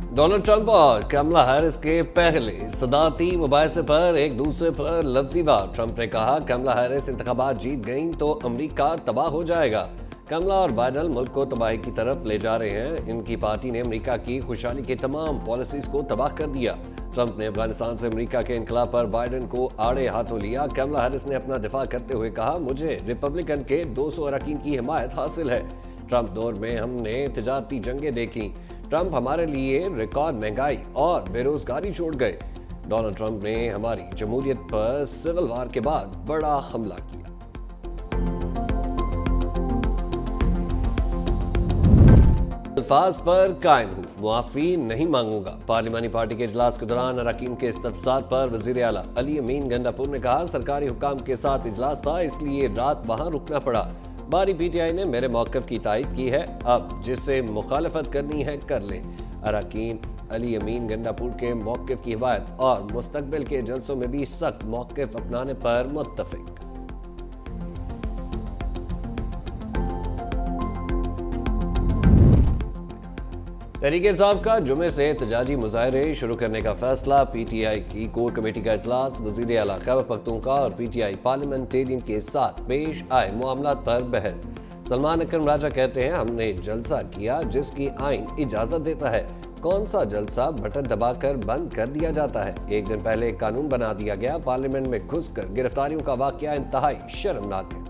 Donald Trump और कमला Harris के पहले सदारती मुबाहिसे पर एक दूसरे पर लफ्जी वार। ट्रंप ने कहा कमला हैरिस इंतखाबात जीत गईं तो अमेरिका तबाह हो जाएगा। कमला और बाइडन मुल्क को तबाही की तरफ ले जा रहे हैं। इनकी पार्टी ने अमेरिका की खुशहाली की तमाम पॉलिसीज को तबाह कर दिया। ट्रंप ने अफगानिस्तान से अमेरिका के इनकलाब पर बाइडन को आड़े हाथों लिया। कमला हैरिस ने अपना दिफा करते हुए कहा मुझे रिपब्लिकन के 200 अरकान की हिमायत हासिल है। ट्रंप दौर में हमने तिजारती जंगें देखी। ट्रंप हमारे लिए रिकॉर्ड महंगाई और बेरोजगारी छोड़ गए। डोनाल्ड ट्रंप ने हमारी जमहूरियत पर सिविल वार के बाद बड़ा हमला किया। अल्फाज पर कायम हूँ, मुआफी नहीं मांगूंगा। पार्लिमानी पार्टी के इजलास के दौरान अरकान के इस्तफसार पर वजीर आला अली अमीन गंडापुर ने कहा सरकारी हुकाम के साथ इजलास था, इसलिए रात वहां रुकना पड़ा। बारी पीटीआई ने मेरे मौक़िफ़ की तायद की है, अब जिससे मुखालफत करनी है कर लें। अरकान अली अमीन गंडापुर के मौक़िफ़ की हिमायत और मुस्तकबिल के जलसों में भी सख्त मौक़िफ़ अपनाने पर मुत्तफ़िक। तहरीक-ए-इंसाफ का जुमे से एहतजाजी मुजाहरे शुरू करने का फैसला। पीटीआई की कोर कमेटी का इजलास। वज़ीर आला खैबर पख्तूनख्वा और पीटीआई पार्लियामेंटेरियन के साथ पेश आए मामलात पर बहस। सलमान अकरम राजा कहते हैं हमने जलसा किया जिसकी आइन इजाजत देता है। कौन सा जलसा बटन दबाकर बंद कर दिया जाता है। एक दिन पहले एक कानून बना दिया गया। पार्लियामेंट में घुसकर गिरफ्तारियों का वाकया इंतहाई शर्मनाक है।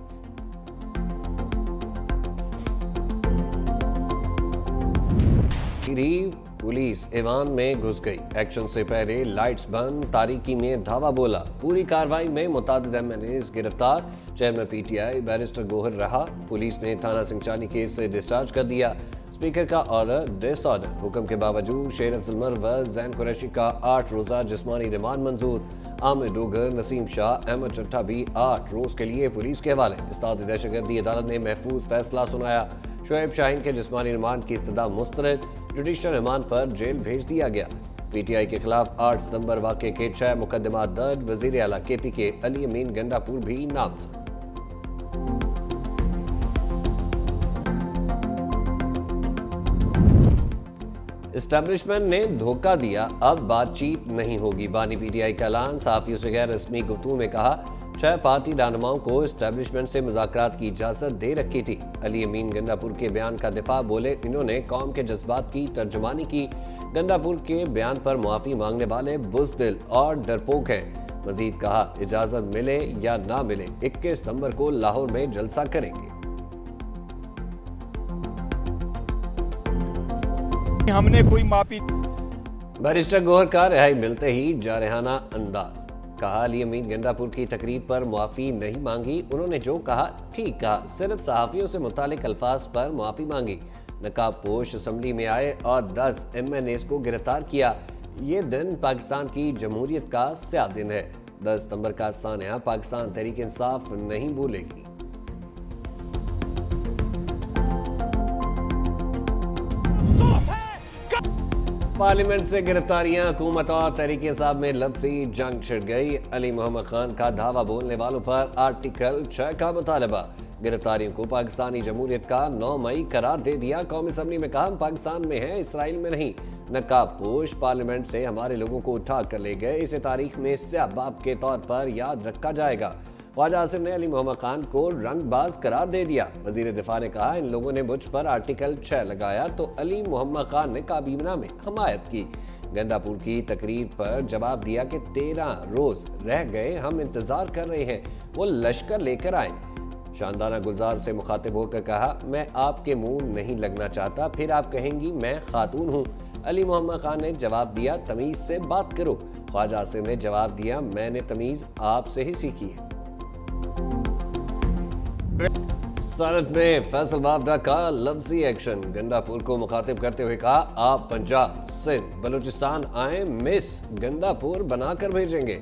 पुलिस ईवान में घुस गई। एक्शन से पहले लाइट्स बंद, तारीकी में धावा बोला। पूरी कार्रवाई में मुतादिद एमएनएस गिरफ्तार। चेयरमैन पीटीआई बैरिस्टर गोहर रहा। पुलिस ने थाना सिंचानी केस से डिस्चार्ज कर दिया। स्पीकर का ऑर्डर डिसऑर्डर। हुक्म के बावजूद शेर अफजल मर व जैन कुरैशी का 8 रोज़ा जिस्मानी रिमांड मंजूर। आमिर डोगर, नसीम शाह, अहमद चट्टा भी 8 रोज के लिए पुलिस के हवाले। इस्ताद दहशतगर्दी अदालत ने महफूज फैसला सुनाया। शोएब शाहीन के जिस्मानी रिमांड की इस्तदा मुस्तरद। जुडिशल रिमांड पर जेल भेज दिया गया। पीटीआई के खिलाफ 8 सितंबर वाक़े के 6 मुकदमात दर्ज। वज़ीर आला केपी के अली अमीन गंडापुर भी नामजद। एस्टैब्लिशमेंट ने धोखा दिया, अब बातचीत नहीं होगी। बानी पीटीआई का ऐलान। सहाफियों से गैर रस्मी गुफ्तगू में कहा 6 पार्टी रहनुमाओं को एस्टैब्लिशमेंट से मुज़ाकरात की इजाज़त दे रखी थी। अली अमीन गंडापुर के बयान का दिफा। बोले इन्होंने कौम के जज्बात की तर्जुमानी की। गंडापुर के बयान पर मुआफ़ी मांगने वाले बुज़दिल और डरपोक हैं। मजीद कहा इजाज़त मिले या ना मिले 21 सितंबर को लाहौर में जलसा करेंगे। हमने कोई माफी। बैरिस्टर गोहर का रिहाई मिलते ही जारहाना अंदाज। कहा अली अमीन गंडापुर की तकरीर पर मुआफ़ी नहीं मांगी। उन्होंने जो कहा ठीक कहा, सिर्फ सहाफ़ियों से मुतालिक अल्फाज पर मुआफ़ी मांगी। नकाब पोश असम्बली में आए और 10 एमएनएस को गिरफ्तार किया। ये दिन पाकिस्तान की जमहूरियत का स्याह दिन है। 10 सितंबर का सानिया पाकिस्तान तहरीक इंसाफ नहीं भूलेगी। पार्लियामेंट से गिरफ्तारियां। हुकूमत और तहरीक इंसाफ में लफ्जी जंग छिड़ गई। अली मोहम्मद खान का धावा बोलने वालों पर आर्टिकल 6 का मुतालबा। गिरफ्तारियों को पाकिस्तानी जमहूरियत का 9 मई करार दे दिया। कौमी असम्बली में कहा हम पाकिस्तान में हैं, इसराइल में नहीं। नकाब पोश पार्लियामेंट से हमारे लोगों को उठा कर ले गए। इसे तारीख में स्याह बाब के तौर पर याद रखा जाएगा। ख्वाजा आसिम ने अली मोहम्मद खान को रंगबाज करार दे दिया। वजीर दिफा ने कहा इन लोगों ने मुझ पर आर्टिकल 6 लगाया तो अली मोहम्मद खान ने काबीना में हमायत की। गंडापुर की तकरीर पर जवाब दिया कि 13 रोज रह गए, हम इंतजार कर रहे हैं वो लश्कर लेकर आए। शानदाना गुलजार से मुखातिब होकर कहा मैं आपके मुंह नहीं लगना चाहता, फिर आप कहेंगी मैं खातून हूँ। अली मोहम्मद खान ने जवाब दिया तमीज से बात करो। ख्वाजा आसिम ने जवाब दिया मैंने तमीज आपसे ही सीखी है। सनत में फैसल वावडा का लफ्जी एक्शन। गंडापुर को मुखातिब करते हुए कहा आप पंजाब, सिंध, बलूचिस्तान आए, मिस गंडापुर बनाकर भेजेंगे।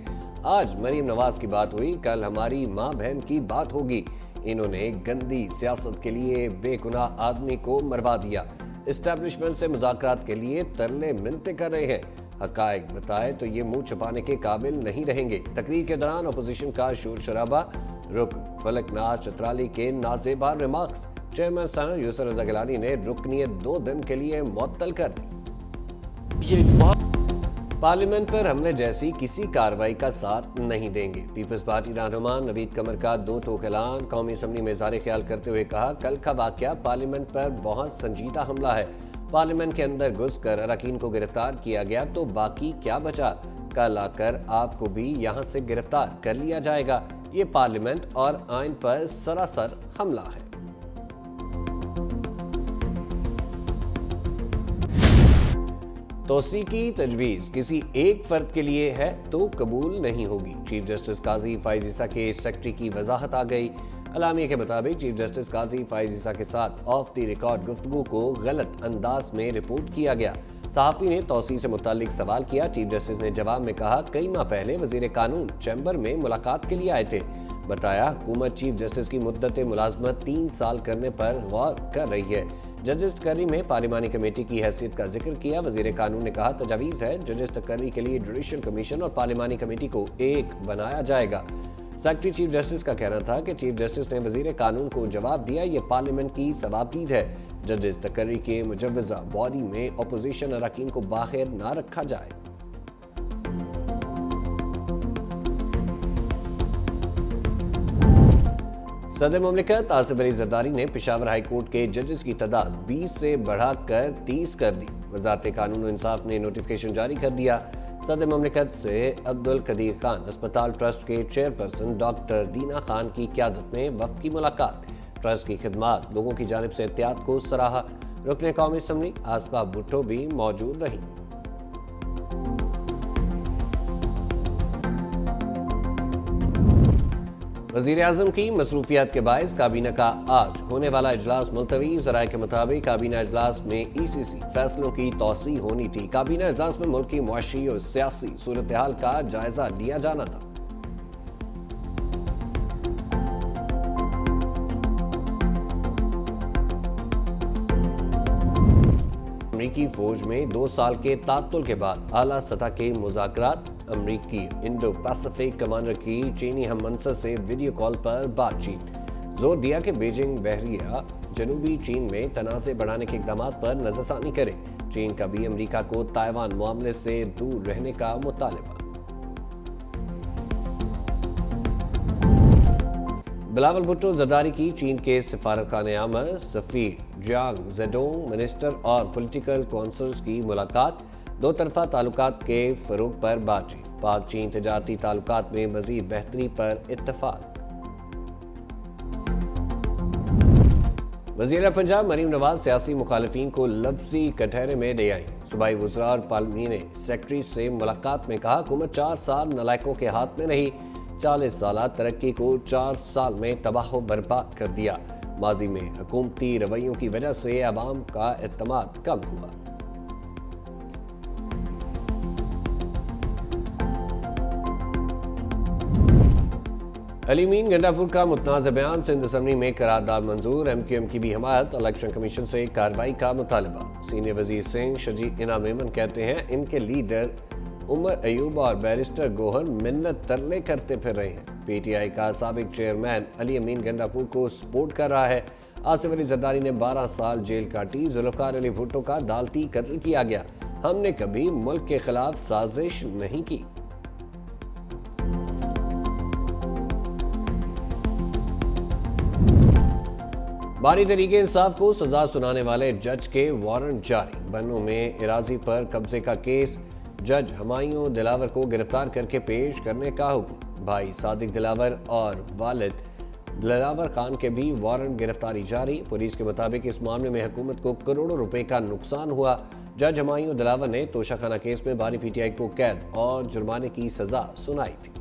आज मरीम नवाज की बात हुई, कल हमारी माँ बहन की बात होगी। इन्होंने गंदी सियासत के लिए बेगुनाह आदमी को मरवा दिया। एस्टैब्लिशमेंट से मुज़ाकरात के लिए तरले मिन्नतें कर रहे हैं। हकायक बताए तो ये मुंह छुपाने के काबिल नहीं रहेंगे। तकरीर के दौरान अपोजिशन का शोर शराबा। रुकन फलकनाथ चतराली के नाजेबार रिमार्क्स। चेयरमैन सनत यूसुफ रज़ा गिलानी ने रुकनीत 2 दिन के लिए मुअत्तल कर दी। ये बहुत पार्लियामेंट पर हमले जैसी किसी कार्रवाई का साथ नहीं देंगे। पीपल्स पार्टी रहनुमा नवीद कमर का दो टोक ऐलान। कौमी असम्बली में इज़हार ख्याल करते हुए कहा, कल का वाकया पार्लियामेंट पर बहुत संजीदा हमला है। पार्लियामेंट के अंदर घुसकर अरकान को गिरफ्तार किया गया तो बाकी क्या बचा? कल आकर आपको भी यहां से गिरफ्तार कर लिया जाएगा। ये पार्लियामेंट और आइन पर सरासर हमला है। तोसी की तजवीज़ किसी एक फर्द के लिए है तो कबूल नहीं होगी। चीफ जस्टिस काजी फाइज ईसा के सेक्रेटरी की वजाहत आ गई। अलामिया के मुताबिक चीफ जस्टिस काजी फाइज ईसा के साथ ऑफ द रिकॉर्ड गुफ्तगू को गलत अंदाज में रिपोर्ट किया गया। सहाफ़ी ने तोसी से मुतालिक सवाल किया। चीफ जस्टिस ने जवाब में कहा, कई माह पहले वजीर कानून चैम्बर में मुलाकात के लिए आए थे। बताया, हुकूमत चीफ जस्टिस की मुद्दत मुलाजमत 3 साल करने पर गौर कर रही है। जजेस तकर्री में पार्लिमानी कमेटी की हैसियत का जिक्र किया। वजीर कानून ने कहा, तजावीज़ है जजेस तकर्री के लिए जुडिशल कमीशन और पार्लिमानी कमेटी को एक बनाया जाएगा। सेक्रेटरी चीफ जस्टिस का कहना था कि चीफ जस्टिस ने वजीर कानून को जवाब दिया, ये पार्लियामेंट की सवाबदीद है। जजेस तकर्री के मुजव्वज़ा बॉडी में अपोजिशन अरकान को बाहर ना रखा जाए। सदर मुमलिकत आसिफ अली जरदारी ने पेशावर हाई कोर्ट के जजेस की तादाद 20 से बढ़ाकर 30 कर दी। वजारत कानून और इंसाफ ने नोटिफिकेशन जारी कर दिया। सदर मुमलिकत से अब्दुल कदीर खान अस्पताल ट्रस्ट के चेयरपर्सन डॉक्टर दीना खान की क़यादत में वफ्द की मुलाकात। ट्रस्ट की खिदमात लोगों की जानिब से एहतियात को सराहा। रुकने कौमी असम्बली आसफा भुट्टो भी मौजूद रही। वज़ीर आज़म की मसरूफियात के बायस काबीना का आज होने वाला इजलास मुलतवी। ज़राए के मुताबिक काबीना इजलास में ECC फैसलों की तौसी होनी थी। काबीना इजलास में मुल्क की मुआशी और सियासी सूरत हाल का जायजा लिया जाना था। अमरीकी फौज में 2 साल के तातुल के बाद आला सतह के मुज़ाकरात। अमरीकी इंडो पैसिफिक कमांडर की चीनी हम मंसर से वीडियो कॉल पर बातचीत। जोर दिया कि बीजिंग बहरिया जनूबी चीन में तनाज़े बढ़ाने के इक़दाम पर नज़रसानी करे। चीन का भी अमरीका को ताइवान मामले से दूर रहने का मुतालबा। बिलावल भुट्टो जरदारी की चीन के सिफारतखाने आमर सफ़ीर जियांग जेडोंग मिनिस्टर और पॉलिटिकल काउंसलर्स की मुलाकात। दो तरफा ताल्लुकात के फ़रोग पर बातचीत। पाक चीन तजारती ताल्लुकात में मज़ीद बेहतरी पर इत्तफाक। वज़ीर पंजाब मरीम नवाज सियासी मुखालिफिन को लफ्ज़ी कटहरे में ले आई। सूबाई वज़रा और पार्लिमानी सेक्रेटरी से मुलाकात में कहा, हुकूमत 4 साल नलायकों के हाथ में रही। 40 साल तरक्की को 4 साल में तबाह बर्बाद कर दिया। माजी में हुकूमती रवैयों की वजह से अवाम का एतमाद कम हुआ। अलीमीन गंडापुर का मुतनाज़ बयान। सिंध असम्बली में करारदाद मंजूर। MQM की भी हमायत। इलेक्शन कमीशन से कार्रवाई का मुतालबा। सीनियर वजीर सिंह शजी इनाम मेमन कहते हैं, इनके लीडर उमर अयूब और बैरिस्टर गोहर मिन्नत तरले करते फिर रहे हैं। PTI का साबिक चेयरमैन अली अमीन गंडापुर को सपोर्ट कर रहा है। आसिफ अली जरदारी ने 12 साल जेल काटी। जुल्फ़िकार अली भुट्टो का अदालती कत्ल किया गया। हमने कभी मुल्क के खिलाफ साजिश नहीं की। बारी तरीके इंसाफ को सजा सुनाने वाले जज के वारंट जारी। बन्नू में इराजी पर कब्जे का केस। जज हमायूं दिलावर को गिरफ्तार करके पेश करने का हुक्म। भाई सादिक दिलावर और वालिद दिलावर खान के भी वारंट गिरफ्तारी जारी। पुलिस के मुताबिक इस मामले में हुकूमत को करोड़ों रुपए का नुकसान हुआ। जज हमायूं दिलावर ने तोशाखाना केस में बारी PTI को कैद और जुर्माने की सजा सुनाई थी।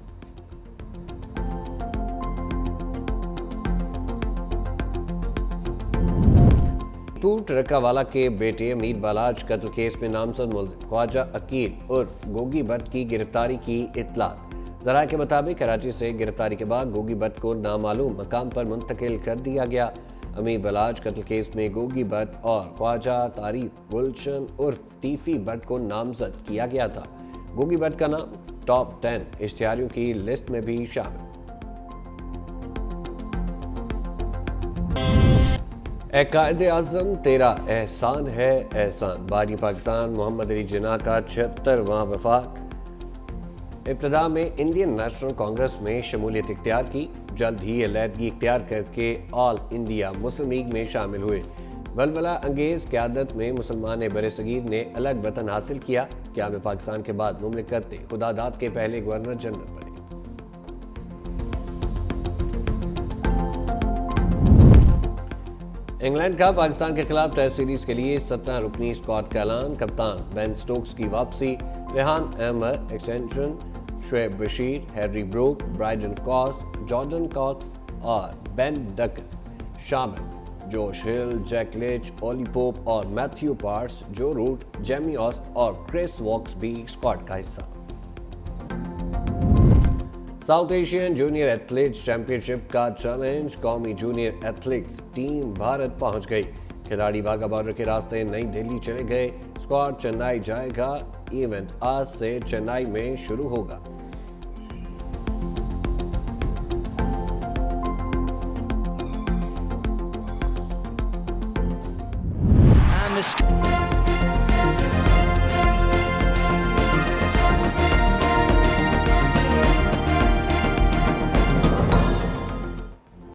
ट्रकावाला के बेटे अमीर बालाज कत्ल केस में नामजद मुलजिम ख्वाजा अकील उर्फ गोगी भट्ट की गिरफ्तारी की इत्तलात। ज़राए के मुताबिक कराची से गिरफ्तारी के बाद गोगी भट्ट को नामालूम मकाम पर मुंतकिल कर दिया गया। अमीर बालाज कत्ल केस में गोगी भट्ट और ख्वाजा तारीफ गुलशन उर्फ तीफी भट्ट को नामजद किया गया था। गोगी भट्ट का नाम टॉप 10 इश्तिहारियों की लिस्ट में भी शामिल। ए कायदे आज़म तेरा एहसान है एहसान, बानी पाकिस्तान मोहम्मद अली जिन्ना का 76वां वफाक। इब्तदा में इंडियन नेशनल कांग्रेस में शमूलियत इख्तियार की, जल्द ही अलहदगी इख्तियार करके ऑल इंडिया मुस्लिम लीग में शामिल हुए। वलवला अंगेज क़यादत में मुसलमान बरसगीर ने अलग वतन हासिल किया। क़याम पाकिस्तान के बाद मुमलिकत खुदादाद के पहले गवर्नर जनरल बने। इंग्लैंड का पाकिस्तान के खिलाफ टेस्ट सीरीज के लिए 17 रुकनी स्क्वाड का ऐलान। कप्तान बेन स्टोक्स की वापसी, Rehan Ahmed extension, Shoaib Bashir, Harry Brook, Brydon Carse, Jordan Cox और बेन डकन शामिल। Josh Hull, Jack Leach, Ollie Pope और Matthew Potts, Joe Root, Jamie ऑस्ट और क्रिस वॉक्स भी स्क्वाड का हिस्सा। South Asian junior athletes championship का चैलेंज, कौमी जूनियर एथलीट्स टीम भारत पहुंच गई। खिलाड़ी वाघा बॉर्डर के रास्ते नई दिल्ली चले गए। स्क्वाड चेन्नई जाएगा। इवेंट आज से चेन्नई में शुरू होगा। And this